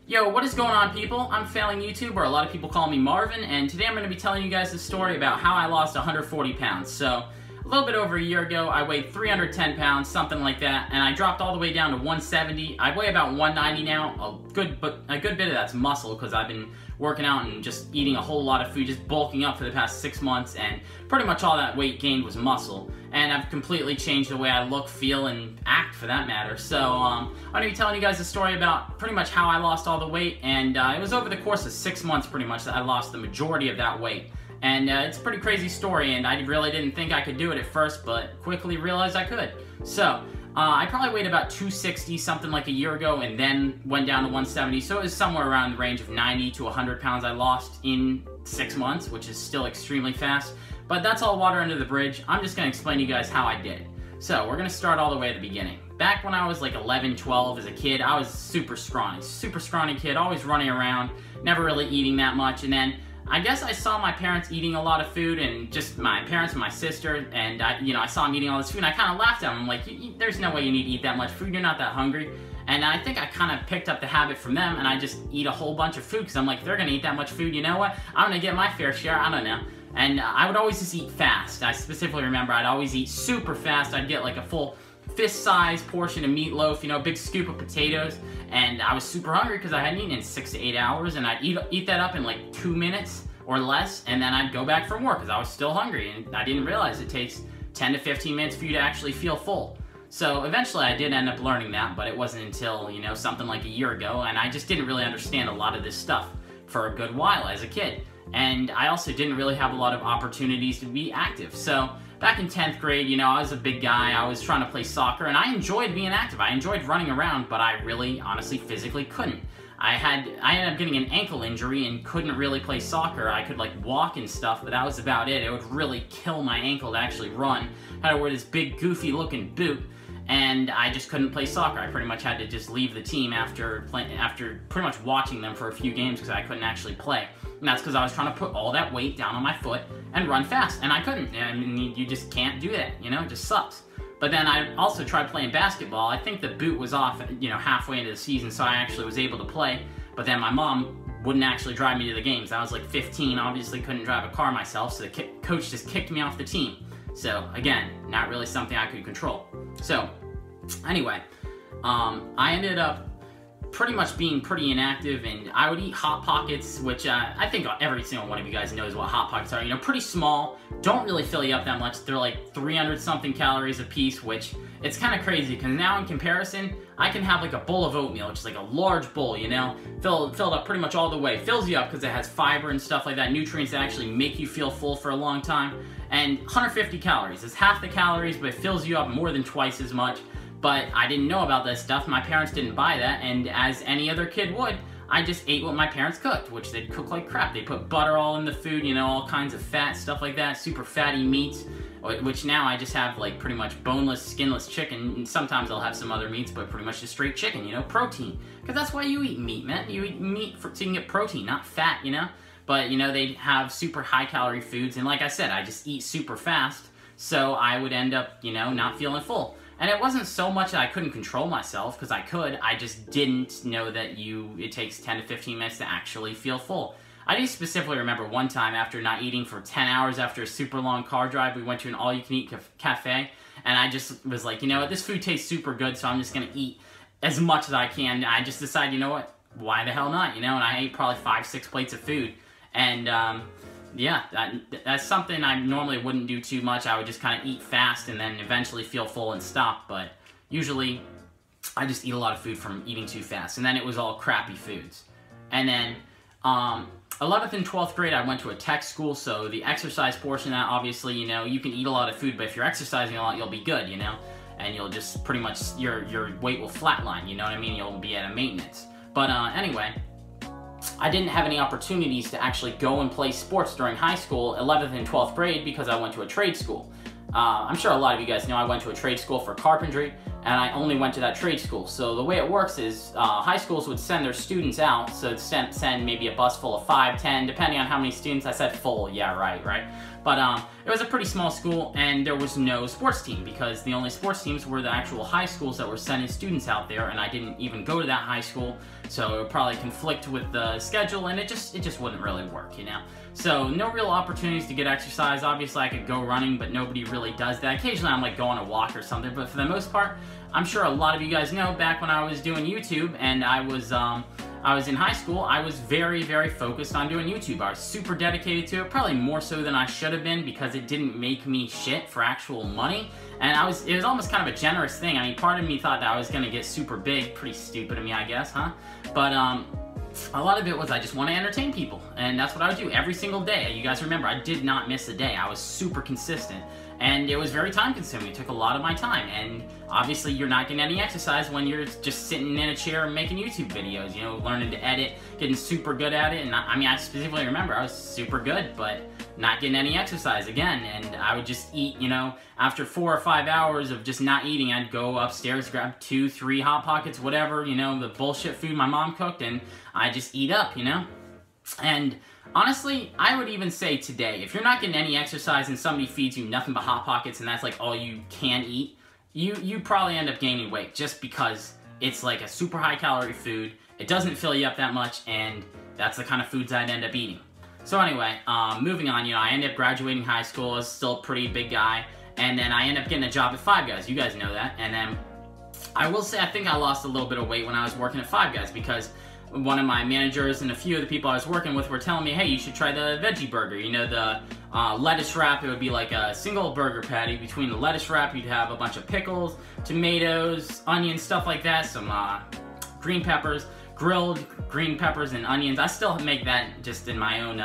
Yo, what is going on, people? I'm failing YouTuber. A lot of people call me Marvin, and today I'm going to be telling you guys a story about how I lost 140 pounds. So, a little bit over a year ago, I weighed 310 pounds, something like that, and I dropped all the way down to 170. I weigh about 190 now. A good bit of that's muscle, because I've been working out and just eating a whole lot of food, just bulking up for the past 6 months, and pretty much all that weight gained was muscle. And I've completely changed the way I look, feel, and act, for that matter. So, I'm going to be telling you guys a story about pretty much how I lost all the weight, and it was over the course of 6 months, pretty much, that I lost the majority of that weight. And it's a pretty crazy story, and I really didn't think I could do it at first, but quickly realized I could. So, I probably weighed about 260 something like a year ago, and then went down to 170, so it was somewhere around the range of 90 to 100 pounds I lost in 6 months, which is still extremely fast. But that's all water under the bridge. I'm just going to explain to you guys how I did it. So, we're going to start all the way at the beginning. Back when I was like 11, 12 as a kid, I was super scrawny kid, always running around, never really eating that much, and then I guess I saw my parents eating a lot of food, and just my parents and my sister, and I saw them eating all this food, and I kind of laughed at them. I'm like, there's no way you need to eat that much food, you're not that hungry. And I think I kind of picked up the habit from them, and I just eat a whole bunch of food, because I'm like, they're going to eat that much food, you know what? I'm going to get my fair share, I don't know. And I would always just eat fast. I specifically remember I'd always eat super fast. I'd get like a full fist-sized portion of meatloaf, a big scoop of potatoes, and I was super hungry because I hadn't eaten in 6 to 8 hours, and I'd eat that up in like 2 minutes or less, and then I'd go back from work because I was still hungry, and I didn't realize it takes 10 to 15 minutes for you to actually feel full. So eventually I did end up learning that, but it wasn't until, something like a year ago, and I just didn't really understand a lot of this stuff for a good while as a kid. And I also didn't really have a lot of opportunities to be active. So back in 10th grade, I was a big guy, I was trying to play soccer, and I enjoyed being active. I enjoyed running around, but I really, honestly, physically couldn't. I ended up getting an ankle injury and couldn't really play soccer. I could like walk and stuff, but that was about it. It would really kill my ankle to actually run. I had to wear this big goofy looking boot, and I just couldn't play soccer. I pretty much had to just leave the team after pretty much watching them for a few games because I couldn't actually play. And that's because I was trying to put all that weight down on my foot and run fast, and I couldn't. I mean, you just can't do that, it just sucks. But then I also tried playing basketball. I think the boot was off, halfway into the season, so I actually was able to play. But then my mom wouldn't actually drive me to the games. I was like 15, obviously couldn't drive a car myself, so the coach just kicked me off the team. So again, not really something I could control. So anyway, I ended up pretty much being pretty inactive, and I would eat Hot Pockets, which I think every single one of you guys knows what Hot Pockets are. Pretty small, don't really fill you up that much. They're like 300 something calories a piece, which it's kind of crazy because now in comparison, I can have like a bowl of oatmeal, which is like a large bowl, filled up pretty much all the way. Fills you up because it has fiber and stuff like that, nutrients that actually make you feel full for a long time. And 150 calories. It's half the calories, but it fills you up more than twice as much. But I didn't know about this stuff, my parents didn't buy that, and as any other kid would, I just ate what my parents cooked, which they'd cook like crap. They put butter all in the food, all kinds of fat, stuff like that, super fatty meats, which now I just have like pretty much boneless, skinless chicken, and sometimes I'll have some other meats, but pretty much just straight chicken, protein. Because that's why you eat meat, man. You eat meat so you can get protein, not fat, But, they have super high calorie foods, and like I said, I just eat super fast, so I would end up, not feeling full. And it wasn't so much that I couldn't control myself, because I could, I just didn't know that it takes 10 to 15 minutes to actually feel full. I do specifically remember one time after not eating for 10 hours after a super long car drive, we went to an all-you-can-eat cafe, and I just was like, what, this food tastes super good, so I'm just going to eat as much as I can. I just decided, what, why the hell not, and I ate probably 5-6 plates of food, and yeah, that's something I normally wouldn't do too much. I would just kind of eat fast and then eventually feel full and stop, but usually I just eat a lot of food from eating too fast, and then it was all crappy foods. And then 11th and 12th grade, I went to a tech school, so the exercise portion of that, obviously, you can eat a lot of food, but if you're exercising a lot, you'll be good, and you'll just pretty much, your weight will flatline, you know what I mean? You'll be at a maintenance. But anyway, I didn't have any opportunities to actually go and play sports during high school, 11th and 12th grade, because I went to a trade school. I'm sure a lot of you guys know I went to a trade school for carpentry, and I only went to that trade school. So the way it works is high schools would send their students out, so it'd send maybe a bus full of 5, 10, depending on how many students. I said full, yeah, right. But it was a pretty small school, and there was no sports team, because the only sports teams were the actual high schools that were sending students out there, and I didn't even go to that high school, so it would probably conflict with the schedule, and it just wouldn't really work, you know? So no real opportunities to get exercise. Obviously I could go running, but nobody really does that. Occasionally I'm like going on a walk or something, but for the most part, I'm sure a lot of you guys know, back when I was doing YouTube and I was in high school, I was very, very focused on doing YouTube. I was super dedicated to it, probably more so than I should have been, because it didn't make me shit for actual money. And it was almost kind of a generous thing. I mean, part of me thought that I was gonna get super big. Pretty stupid of me, I guess, huh? But a lot of it was I just want to entertain people, and that's what I would do every single day. You guys remember, I did not miss a day. I was super consistent, and it was very time consuming. It took a lot of my time, and obviously you're not getting any exercise when you're just sitting in a chair making YouTube videos, you know, learning to edit, getting super good at it. And I mean, I specifically remember I was super good, but not getting any exercise again, and I would just eat, you know, after 4 or 5 hours of just not eating, I'd go upstairs, grab 2, 3 Hot Pockets, whatever, you know, the bullshit food my mom cooked, and I just eat up, you know? And honestly, I would even say today, if you're not getting any exercise and somebody feeds you nothing but Hot Pockets and that's like all you can eat, you probably end up gaining weight, just because it's like a super high calorie food, it doesn't fill you up that much, and that's the kind of foods I'd end up eating. So anyway, moving on, you know, I ended up graduating high school. I was still a pretty big guy, and then I ended up getting a job at Five Guys. You guys know that. And then I will say I think I lost a little bit of weight when I was working at Five Guys, because one of my managers and a few of the people I was working with were telling me, hey, you should try the veggie burger. You know, the lettuce wrap. It would be like a single burger patty. Between the lettuce wrap, you'd have a bunch of pickles, tomatoes, onions, stuff like that, some green peppers, grilled green peppers and onions. I still make that just in my own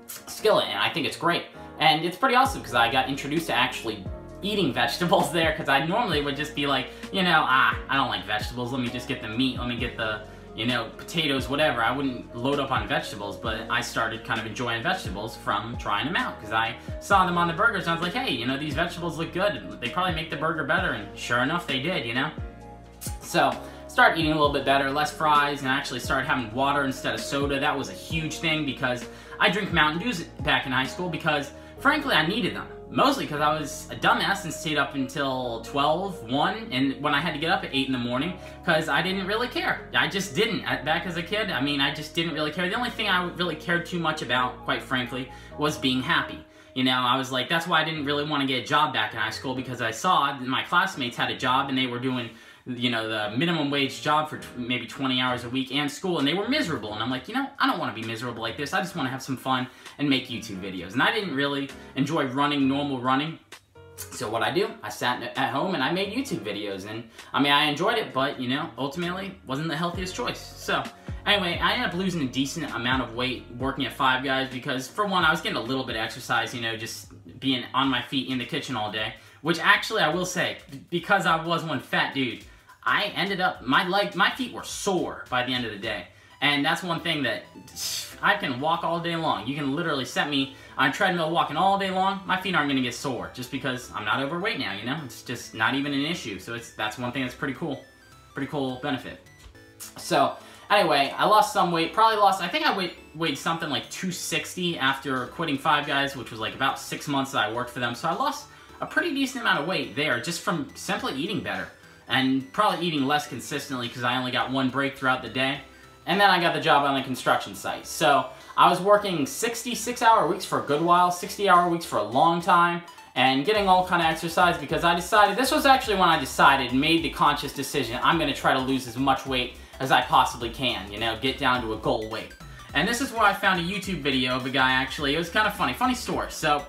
skillet, and I think it's great. And it's pretty awesome, because I got introduced to actually eating vegetables there, because I normally would just be like, you know, I don't like vegetables, let me just get the meat, let me get the, you know, potatoes, whatever. I wouldn't load up on vegetables, but I started kind of enjoying vegetables from trying them out, because I saw them on the burgers, and I was like, hey, you know, these vegetables look good, they probably make the burger better, and sure enough, they did, you know? So started eating a little bit better, less fries, and I actually started having water instead of soda. That was a huge thing, because I drink Mountain Dews back in high school, because frankly I needed them. Mostly because I was a dumbass and stayed up until 12, 1, and when I had to get up at 8 in the morning, because I didn't really care. I just didn't. Back as a kid, I mean, I just didn't really care. The only thing I really cared too much about, quite frankly, was being happy. You know, I was like, that's why I didn't really want to get a job back in high school, because I saw my classmates had a job and they were doing, you know, the minimum wage job for maybe 20 hours a week and school, and they were miserable. And I'm like, you know, I don't want to be miserable like this. I just want to have some fun and make YouTube videos. And I didn't really enjoy running, normal running. So what I do, I sat at home and I made YouTube videos. And I mean, I enjoyed it, but you know, ultimately wasn't the healthiest choice. So anyway, I ended up losing a decent amount of weight working at Five Guys, because for one, I was getting a little bit of exercise, you know, just being on my feet in the kitchen all day. Which actually, I will say, because I was one fat dude, I ended up, my feet were sore by the end of the day. And that's one thing that I can walk all day long. You can literally set me on a treadmill walking all day long. My feet aren't going to get sore just because I'm not overweight now, you know? It's just not even an issue. So that's one thing that's pretty cool. Pretty cool benefit. So anyway, I lost some weight. I think I weighed something like 260 after quitting Five Guys, which was like about 6 months that I worked for them. So I lost a pretty decent amount of weight there just from simply eating better. And probably eating less consistently, because I only got one break throughout the day. And then I got the job on the construction site. So I was working 66-hour weeks for a good while, 60-hour weeks for a long time, and getting all kind of exercise, because I decided, this was actually when I decided, made the conscious decision, I'm going to try to lose as much weight as I possibly can, you know, get down to a goal weight. And this is where I found a YouTube video of a guy, actually. It was kind of funny story. So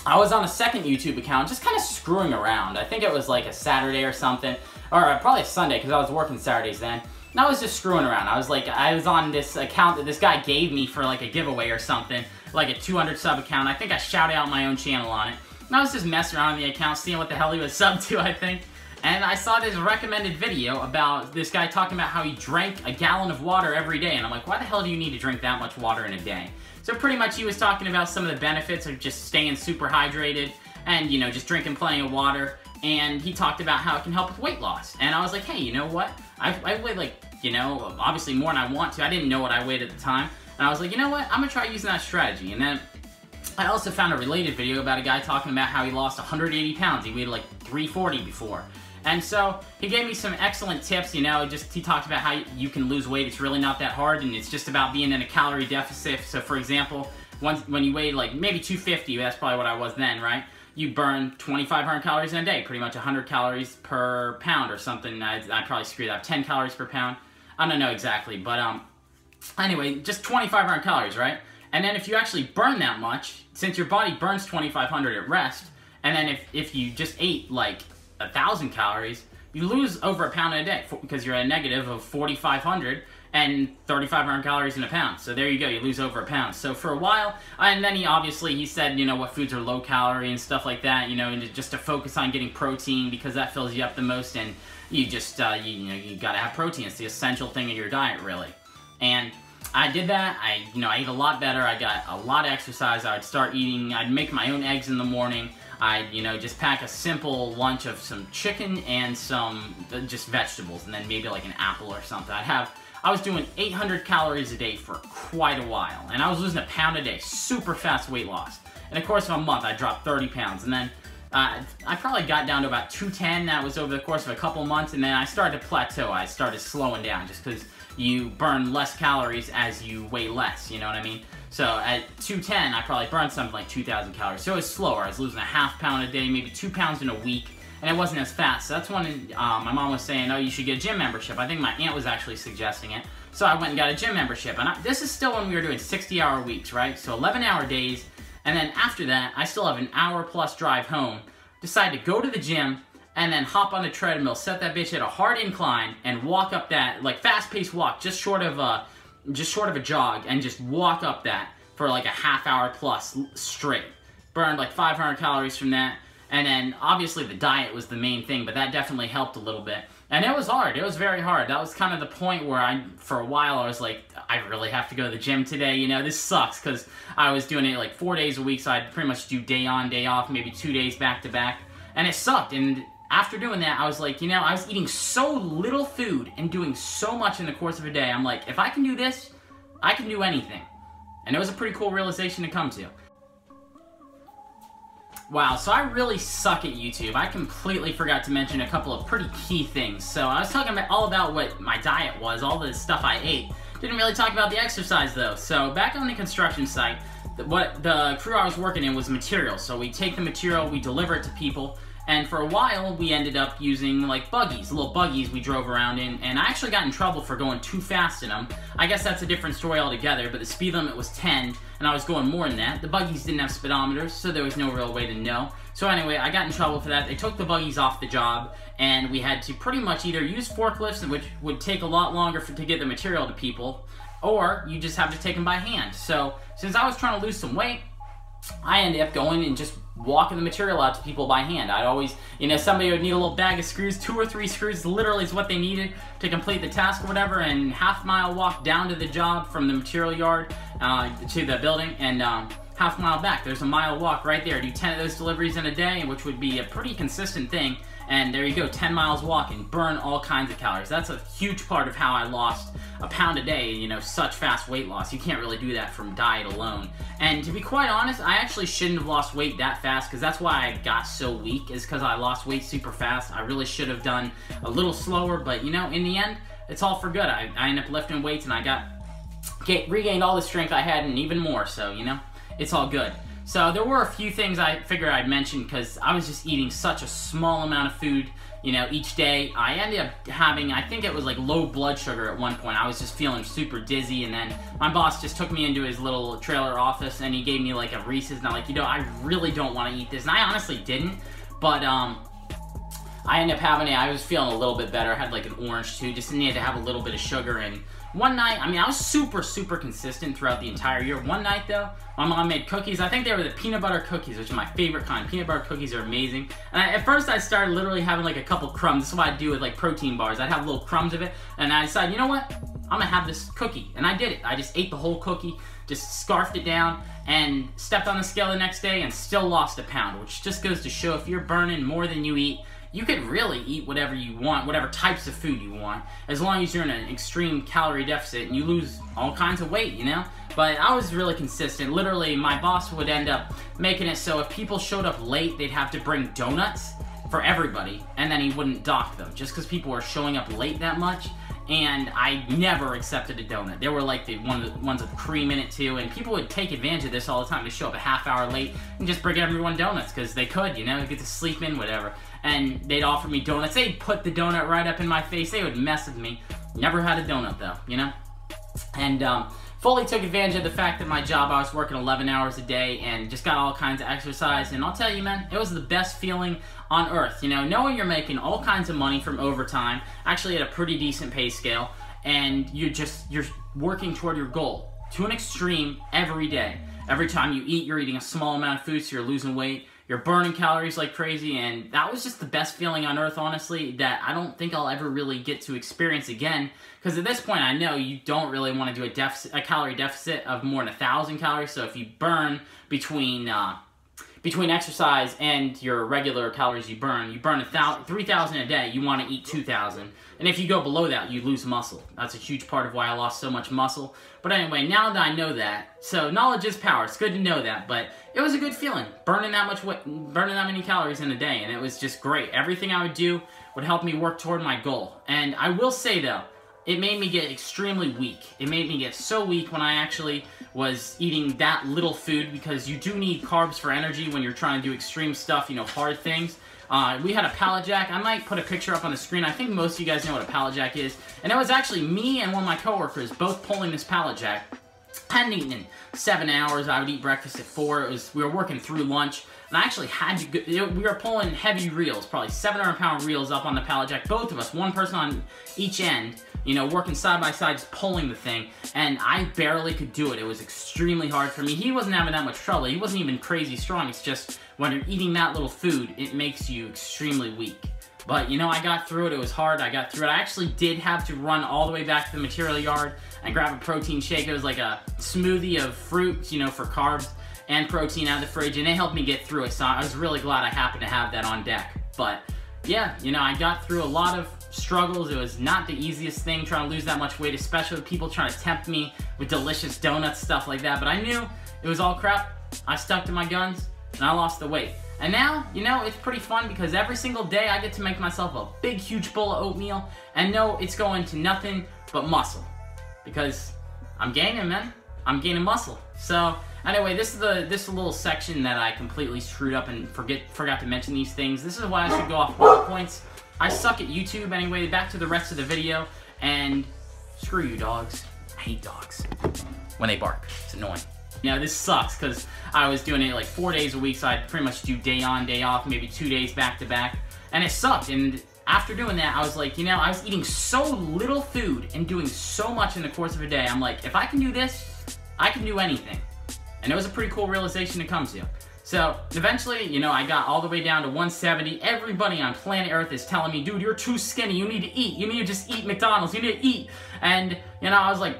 I was on a second YouTube account, just kind of screwing around. I think it was like a Saturday or something, or probably a Sunday, because I was working Saturdays then. And I was just screwing around. I was on this account that this guy gave me for like a giveaway or something, like a 200 sub account. I think I shouted out my own channel on it. And I was just messing around on the account, seeing what the hell he was subbed to, I think. And I saw this recommended video about this guy talking about how he drank a gallon of water every day. And I'm like, why the hell do you need to drink that much water in a day? So pretty much he was talking about some of the benefits of just staying super hydrated and, you know, just drinking plenty of water. and he talked about how it can help with weight loss. And I was like, hey, you know what? I weighed like, you know, obviously more than I want to. I didn't know what I weighed at the time. And I was like, you know what? I'm gonna try using that strategy. And then I also found a related video about a guy talking about how he lost 180 pounds. He weighed like 340 before. And so he gave me some excellent tips, you know, he talked about how you can lose weight. It's really not that hard, and it's just about being in a calorie deficit. So for example, when you weigh like maybe 250, that's probably what I was then, right? You burn 2,500 calories in a day, pretty much 100 calories per pound or something. I probably screwed up, 10 calories per pound. I don't know exactly, but anyway, just 2,500 calories, right? And then if you actually burn that much, since your body burns 2,500 at rest, and then if you just ate like 1,000 calories, you lose over a pound in a day because you're at a negative of 4,500 and 3,500 calories in a pound. So there you go, you lose over a pound. So for a while, and then he said, you know, what foods are low calorie and stuff like that, you know, and just to focus on getting protein because that fills you up the most, and you just, you gotta have protein. It's the essential thing in your diet, really. And I did that. I ate a lot better. I got a lot of exercise. I'd make my own eggs in the morning. I'd, just pack a simple lunch of some chicken and some just vegetables, and then maybe like an apple or something. I was doing 800 calories a day for quite a while, and I was losing a pound a day. Super fast weight loss. In the course of a month, I dropped 30 pounds, and then I probably got down to about 210. That was over the course of a couple months, and then I started to plateau. I started slowing down just because you burn less calories as you weigh less, you know what I mean? So at 210, I probably burned something like 2,000 calories. So it was slower. I was losing a half pound a day, maybe 2 pounds in a week, and it wasn't as fast. So that's when my mom was saying, oh, you should get a gym membership. I think my aunt was actually suggesting it. So I went and got a gym membership. And this is still when we were doing 60-hour weeks, right? So 11-hour days. And then after that, I still have an hour-plus drive home. Decide to go to the gym, and then hop on the treadmill, set that bitch at a hard incline, and walk up that, like, fast-paced walk, just short of a jog, and just walk up that for like a half hour plus straight. Burned like 500 calories from that, and then obviously the diet was the main thing, but that definitely helped a little bit. And it was hard. It was very hard. That was kind of the point where for a while, I was like, I really have to go to the gym today. You know, this sucks, because I was doing it like 4 days a week, so I'd pretty much do day on, day off, maybe 2 days back to back, and it sucked. And after doing that, I was like, I was eating so little food and doing so much in the course of a day. I'm like, if I can do this, I can do anything. And it was a pretty cool realization to come to. Wow, so I really suck at YouTube. I completely forgot to mention a couple of pretty key things. So I was talking all about what my diet was, all the stuff I ate. Didn't really talk about the exercise though. So back on the construction site, the crew I was working in was material. So we take the material, we deliver it to people, and for a while we ended up using like buggies, little buggies we drove around in, and I actually got in trouble for going too fast in them. I guess that's a different story altogether, but the speed limit was 10, and I was going more than that. The buggies didn't have speedometers, so there was no real way to know. So anyway, I got in trouble for that. They took the buggies off the job, and we had to pretty much either use forklifts, which would take a lot longer to get the material to people, or you just have to take them by hand. So since I was trying to lose some weight, I ended up going and just walking the material out to people by hand. I'd always, somebody would need a little bag of screws, 2 or 3 screws literally is what they needed to complete the task or whatever, and half-mile walk down to the job from the material yard to the building, and half-mile back. There's a mile walk right there. Do 10 of those deliveries in a day, which would be a pretty consistent thing, and there you go, 10 miles walking, burn all kinds of calories. That's a huge part of how I lost a pound a day, such fast weight loss. You can't really do that from diet alone. And to be quite honest, I actually shouldn't have lost weight that fast, because that's why I got so weak, is because I lost weight super fast. I really should have done a little slower, but in the end, it's all for good. I ended up lifting weights, and I regained all the strength I had and even more, so, it's all good. So there were a few things I figured I'd mention, because I was just eating such a small amount of food, each day. I ended up having, I think it was like low blood sugar at one point. I was just feeling super dizzy, and then my boss just took me into his little trailer office, and he gave me like a Reese's, and I'm like, I really don't want to eat this. And I honestly didn't, but I ended up having it. I was feeling a little bit better. I had like an orange too, just needed to have a little bit of sugar. And one night, I was super, super consistent throughout the entire year. One night though, my mom made cookies. I think they were the peanut butter cookies, which are my favorite kind. Peanut butter cookies are amazing. And at first I started literally having like a couple crumbs. This is what I'd do with like protein bars. I'd have little crumbs of it, and I decided, you know what? I'm gonna have this cookie. And I did it. I just ate the whole cookie, just scarfed it down, and stepped on the scale the next day and still lost a pound, which just goes to show if you're burning more than you eat, you could really eat whatever you want, whatever types of food you want, as long as you're in an extreme calorie deficit and you lose all kinds of weight, you know? But I was really consistent. Literally, my boss would end up making it so if people showed up late, they'd have to bring donuts for everybody, and then he wouldn't dock them, just because people were showing up late that much. And I never accepted a donut. They were like the ones with cream in it too, and people would take advantage of this all the time. They show up a half hour late and just bring everyone donuts because they could, you know, get to sleep in, whatever. And they'd offer me donuts. They'd put the donut right up in my face. They would mess with me. Never had a donut though, you know? And fully took advantage of the fact that my job, I was working 11 hours a day and just got all kinds of exercise. And I'll tell you, man, it was the best feeling on earth, you know, knowing you're making all kinds of money from overtime, actually at a pretty decent pay scale, and you're working toward your goal to an extreme every day. Every time you eat, you're eating a small amount of food, so you're losing weight. You're burning calories like crazy, and that was just the best feeling on earth, honestly, that I don't think I'll ever really get to experience again, because at this point I know you don't really want to do a calorie deficit of more than 1,000 calories, so if you burn between exercise and your regular calories you burn 3,000 a day, you want to eat 2,000. And if you go below that, you lose muscle. That's a huge part of why I lost so much muscle. But anyway, now that I know that, so knowledge is power. It's good to know that, but it was a good feeling, burning that many calories in a day, and it was just great. Everything I would do would help me work toward my goal. And I will say though, it made me get extremely weak. It made me get so weak when I actually was eating that little food, because you do need carbs for energy when you're trying to do extreme stuff, you know, hard things. We had a pallet jack. I might put a picture up on the screen. I think most of you guys know what a pallet jack is. And it was actually me and one of my coworkers both pulling this pallet jack. I hadn't eaten in 7 hours. I would eat breakfast at 4. We were working through lunch. And I actually had to we were pulling heavy reels, probably 700-pound reels up on the pallet jack. Both of us, one person on each end, you know, working side by side, just pulling the thing. And I barely could do it. It was extremely hard for me. He wasn't having that much trouble. He wasn't even crazy strong. It's just when you're eating that little food, it makes you extremely weak. But, you know, I got through it. It was hard. I got through it. I actually did have to run all the way back to the material yard and grab a protein shake. It was like a smoothie of fruits, you know, for carbs and protein out of the fridge, and it helped me get through it, so I was really glad I happened to have that on deck. But yeah, you know, I got through a lot of struggles. It was not the easiest thing trying to lose that much weight, especially with people trying to tempt me with delicious donuts, stuff like that, but I knew it was all crap. I stuck to my guns, and I lost the weight. And now, you know, it's pretty fun because every single day I get to make myself a big, huge bowl of oatmeal and know it's going to nothing but muscle. Because I'm gaining, man. I'm gaining muscle. So anyway, this is a little section that I completely screwed up and forgot to mention these things. This is why I should go off bullet points. I suck at YouTube anyway. Back to the rest of the video, and screw you dogs. I hate dogs when they bark. It's annoying. You know, this sucks because I was doing it like 4 days a week, so I'd pretty much do day on, day off, maybe 2 days back to back, and it sucked. And after doing that, I was like, you know, I was eating so little food and doing so much in the course of a day. I'm like, if I can do this, I can do anything. And it was a pretty cool realization to come to. So eventually, you know, I got all the way down to 170. Everybody on planet Earth is telling me, dude, you're too skinny. You need to eat. You need to just eat McDonald's. You need to eat. And, you know, I was like,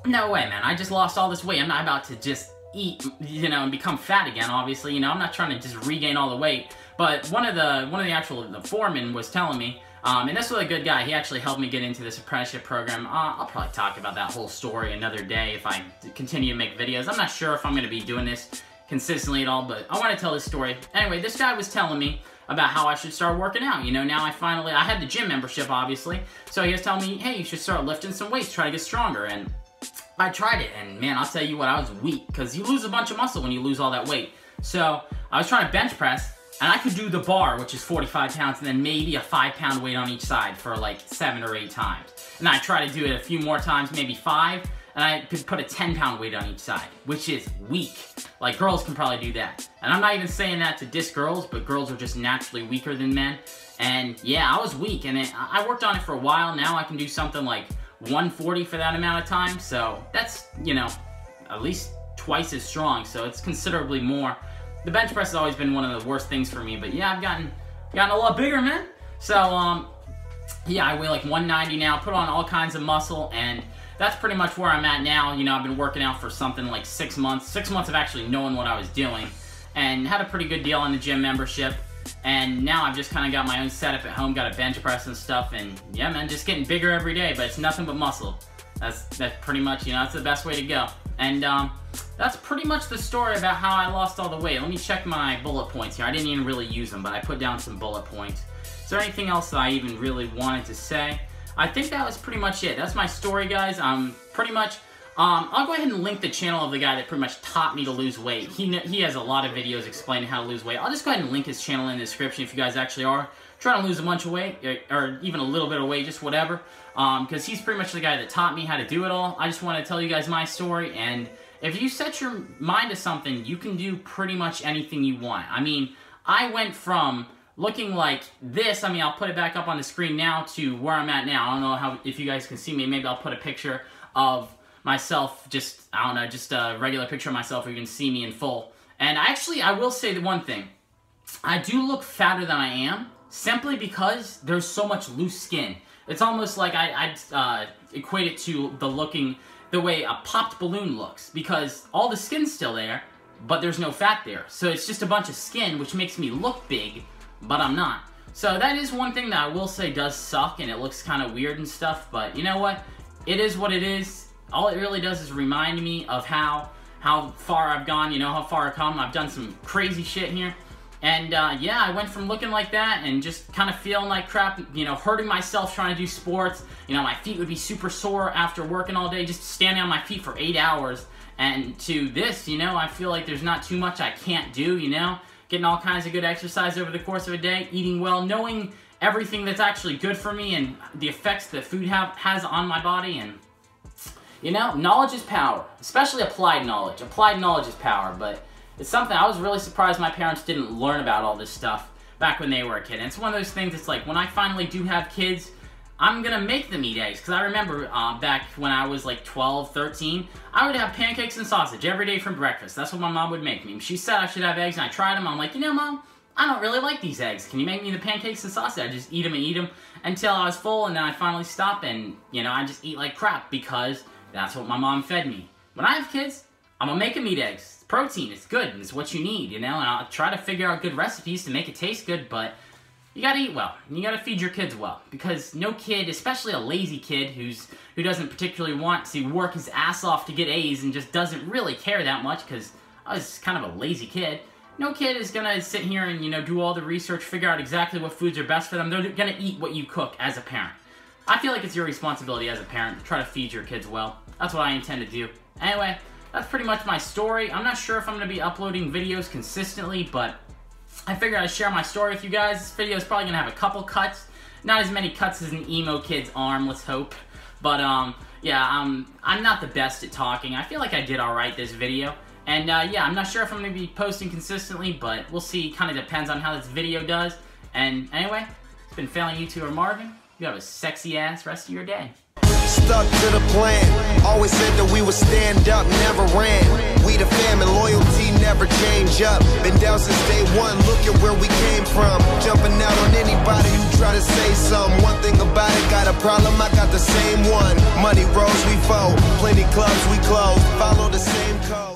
no way, man. I just lost all this weight. I'm not about to just eat, you know, and become fat again, obviously. You know, I'm not trying to just regain all the weight. But one of the foremen was telling me, and this was a good guy. He actually helped me get into this apprenticeship program. I'll probably talk about that whole story another day if I continue to make videos. I'm not sure if I'm going to be doing this consistently at all, but I want to tell this story. Anyway, this guy was telling me about how I should start working out. You know, now I had the gym membership, obviously. So he was telling me, hey, you should start lifting some weights, try to get stronger. And I tried it, and man, I'll tell you what, I was weak, because you lose a bunch of muscle when you lose all that weight. So I was trying to bench press, and I could do the bar, which is 45 pounds, and then maybe a 5-pound weight on each side for like 7 or 8 times. And I tried to do it a few more times, maybe 5, and I could put a 10-pound weight on each side, which is weak. Like, girls can probably do that. And I'm not even saying that to diss girls, but girls are just naturally weaker than men. And yeah, I was weak, and I worked on it for a while. Now I can do something like 140 for that amount of time, so that's, you know, at least twice as strong, so it's considerably more. The bench press has always been one of the worst things for me, but yeah, I've gotten a lot bigger, man. So, yeah, I weigh like 190 now, put on all kinds of muscle, and that's pretty much where I'm at now. You know, I've been working out for something like 6 months. 6 months of actually knowing what I was doing, and had a pretty good deal on the gym membership. And now I've just kind of got my own setup at home, got a bench press and stuff, and yeah, man, just getting bigger every day, but it's nothing but muscle. That's pretty much, you know, that's the best way to go. And that's pretty much the story about how I lost all the weight. Let me check my bullet points here. I didn't even really use them, but I put down some bullet points. Is there anything else that I even really wanted to say? I think that was pretty much it. That's my story, guys. Pretty much, I'll go ahead and link the channel of the guy that pretty much taught me to lose weight. He has a lot of videos explaining how to lose weight. I'll just go ahead and link his channel in the description if you guys actually are trying to lose a bunch of weight, or even a little bit of weight, just whatever. Because he's pretty much the guy that taught me how to do it all. I just want to tell you guys my story, and if you set your mind to something, you can do pretty much anything you want. I mean, I went from looking like this, I mean, I'll put it back up on the screen now, to where I'm at now. I don't know if you guys can see me. Maybe I'll put a picture of myself, just, I don't know, just a regular picture of myself where you can see me in full. And actually, I will say the one thing. I do look fatter than I am, simply because there's so much loose skin. It's almost like I'd equate it to the way a popped balloon looks, because all the skin's still there, but there's no fat there. So it's just a bunch of skin, which makes me look big, but I'm not. So that is one thing that I will say does suck, and it looks kind of weird and stuff, but you know what? It is what it is. All it really does is remind me of how far I've gone, you know, how far I've come. I've done some crazy shit here. And yeah, I went from looking like that and just kind of feeling like crap, you know, hurting myself trying to do sports. You know, my feet would be super sore after working all day, just standing on my feet for 8 hours. And to this, you know, I feel like there's not too much I can't do, you know. Getting all kinds of good exercise over the course of a day, eating well, knowing everything that's actually good for me and the effects that food has on my body. And, you know, knowledge is power, especially applied knowledge. Applied knowledge is power, but it's something I was really surprised my parents didn't learn about all this stuff back when they were a kid. And it's one of those things, it's like, when I finally do have kids, I'm gonna make them eat eggs. Because I remember back when I was like 12, 13, I would have pancakes and sausage every day for breakfast. That's what my mom would make me. She said I should have eggs, and I tried them. I'm like, you know, Mom, I don't really like these eggs. Can you make me the pancakes and sausage? I just eat them until I was full, and then I finally stopped, and, you know, I just eat like crap because that's what my mom fed me. When I have kids, I'm gonna make them eat eggs. It's protein, it's good, and it's what you need, you know, and I'll try to figure out good recipes to make it taste good, but you gotta eat well, and you gotta feed your kids well, because no kid, especially a lazy kid who doesn't particularly want to work his ass off to get A's and just doesn't really care that much, because I was kind of a lazy kid, no kid is gonna sit here and, you know, do all the research, figure out exactly what foods are best for them. They're gonna eat what you cook as a parent. I feel like it's your responsibility as a parent to try to feed your kids well. That's what I intend to do. Anyway, that's pretty much my story. I'm not sure if I'm going to be uploading videos consistently, but I figured I'd share my story with you guys. This video is probably going to have a couple cuts. Not as many cuts as an emo kid's arm, let's hope. But, yeah, I'm not the best at talking. I feel like I did alright this video. And, yeah, I'm not sure if I'm going to be posting consistently, but we'll see. Kind of depends on how this video does. And, anyway, it's been Failing YouTuber Marvin. You have a sexy-ass rest of your day. Stuck to the plan. Always said that we would stand up, never ran. We the fam and loyalty never change up. Been down since day one, look at where we came from. Jumping out on anybody who try to say something. One thing about it, got a problem, I got the same one. Money rolls, we fold. Plenty clubs, we close. Follow the same code.